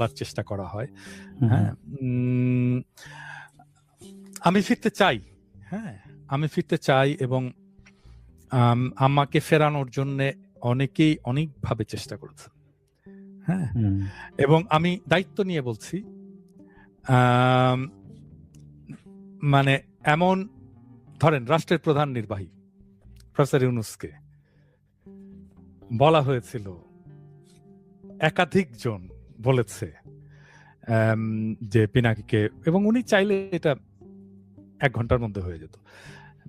বলার চেষ্টা করা হয়। হ্যাঁ, আমি ফিরতে চাই। হ্যাঁ, আমি ফিরতে চাই এবং আমাকে ফেরানোর জন্য অনেকেই অনেকভাবে চেষ্টা করেছে। হ্যাঁ, এবং আমি দায়িত্ব নিয়ে বলছি, মানে এমন ধরেন রাষ্ট্রের প্রধান নির্বাহী প্রফেসর ইউনূসকে বলা হয়েছিল, একাধিক জন বলেছে যে পিনাকিকে, এবং উনি চাইলে এটা 1 ঘন্টার মধ্যে হয়ে যেত,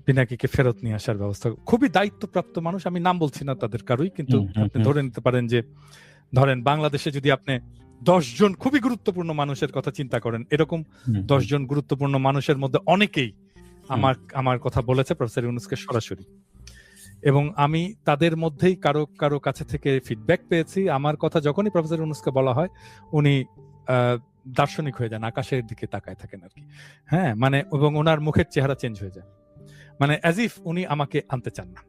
পিনাকিকে ফেরত নিয়ে আসার ব্যবস্থা। খুবই দায়িত্বপ্রাপ্ত মানুষ, আমি নাম বলছি না তাদের কারোই, কিন্তু আপনি ধরে নিতে পারেন যে ধরেন বাংলাদেশে যদি আপনি 10 জন খুবই গুরুত্বপূর্ণ মানুষের কথা চিন্তা করেন, এরকম 10 জন গুরুত্বপূর্ণ মানুষের মধ্যে অনেকেই আমার কথা বলেছে প্রফেসর ইউনূসকে সরাসরি, এবং আমি তাদের মধ্যেই কারো কাছে থেকে ফিডব্যাক পেয়েছি। আমার কথা যখনই প্রফেসর ইউনূসকে বলা হয় উনি দার্শনিক হয়ে যান, আকাশের দিকে তাকায় থাকেন আর কি। হ্যাঁ, মানে এবং ওনার মুখের চেহারা চেঞ্জ হয়ে যায়, মানে অ্যাজ ইফ উনি আমাকে আনতে চান না।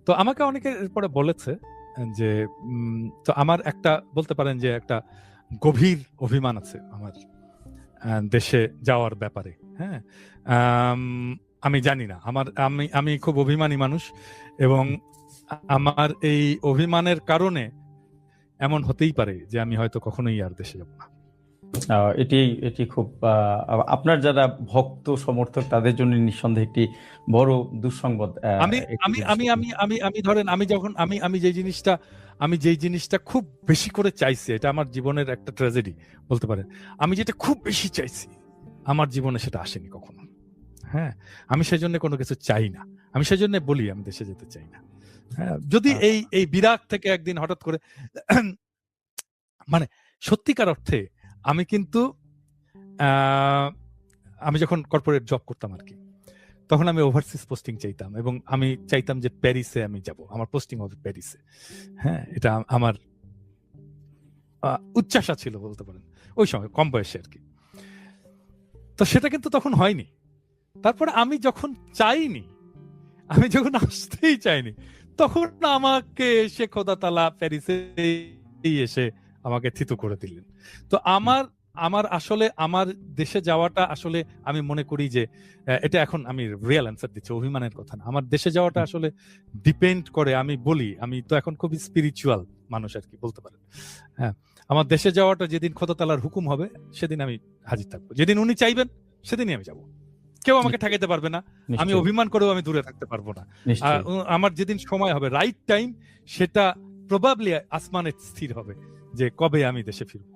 তো আমাকে অনেকে এরপরে বলেছে যে তো আমার একটা বলতে পারেন যে একটা গভীর অভিমান আছে আমার দেশে যাওয়ার ব্যাপারে। হ্যাঁ, আমি জানি না, আমি খুব অভিমানী মানুষ, এবং আমার এই অভিমানের কারণে এমন হতেই পারে যে আমি হয়তো কখনোই আর দেশে যাব না। এটি খুব আপনার যারা ভক্ত সমর্থক তাদের জন্য নিঃসন্দেহে একটি বড় দুঃসংবাদ। আমি ধরেন আমি যেই জিনিসটা খুব বেশি করে চাইছি, এটা আমার জীবনের একটা ট্র্যাজেডি বলতে পারেন, আমি যেটা খুব বেশি চাইছি আমার জীবনে সেটা আসেনি কখনো। হ্যাঁ, আমি সেজন্য কোনো কিছু চাই না, আমি সেজন্য বলি আমি দেশে যেতে চাই না। হ্যাঁ, যদি এই বিরাট থেকে একদিন হঠাৎ করে মানে সত্যিকার অর্থে আমি কিন্তু আমি যখন কর্পোরেট জব করতাম আর কি, তখন আমি ওভারসিজ পোস্টিং চাইতাম, এবং আমি চাইতাম যে প্যারিসে আমি যাব, আমার পোস্টিং হবে প্যারিসে। হ্যাঁ, এটা আমার উচ্চাশা ছিল বলতে পারেন ওই সময়, কম বয়সে আর কি। তো সেটা কিন্তু তখন হয়নি। তারপরে আমি যখন চাইনি, আমি যখন আসতেই চাইনি, তখন আমাকে এসে খোদা তাআলা প্যারিসে এসে আমাকে থিতু করে দিলেন। তো আমার আসলে আমার দেশে যাওয়াটা আসলে আমি মনে করি যে এটা এখন আমি রিয়েল অ্যান্সার দিচ্ছি, অভিমানের কথা না। আমার দেশে যাওয়াটা আসলে ডিপেন্ড করে, আমি বলি আমি তো এখন খুবই স্পিরিচুয়াল মানুষ আর কি বলতে পারেন। হ্যাঁ, আমার দেশে যাওয়াটা যেদিন খোদা তাআলার হুকুম হবে সেদিন আমি হাজির থাকবো, যেদিন উনি চাইবেন সেদিনই আমি যাব, কেউ আমাকে ঠেকাইতে পারবে না, আমি অভিমান করেও আমি দূরে থাকতে পারবো না। আমার যেদিন সময় হবে, রাইট টাইম, সেটা প্রবাবলি আসমানে স্থির হবে যে কবে আমি দেশে ফিরবো।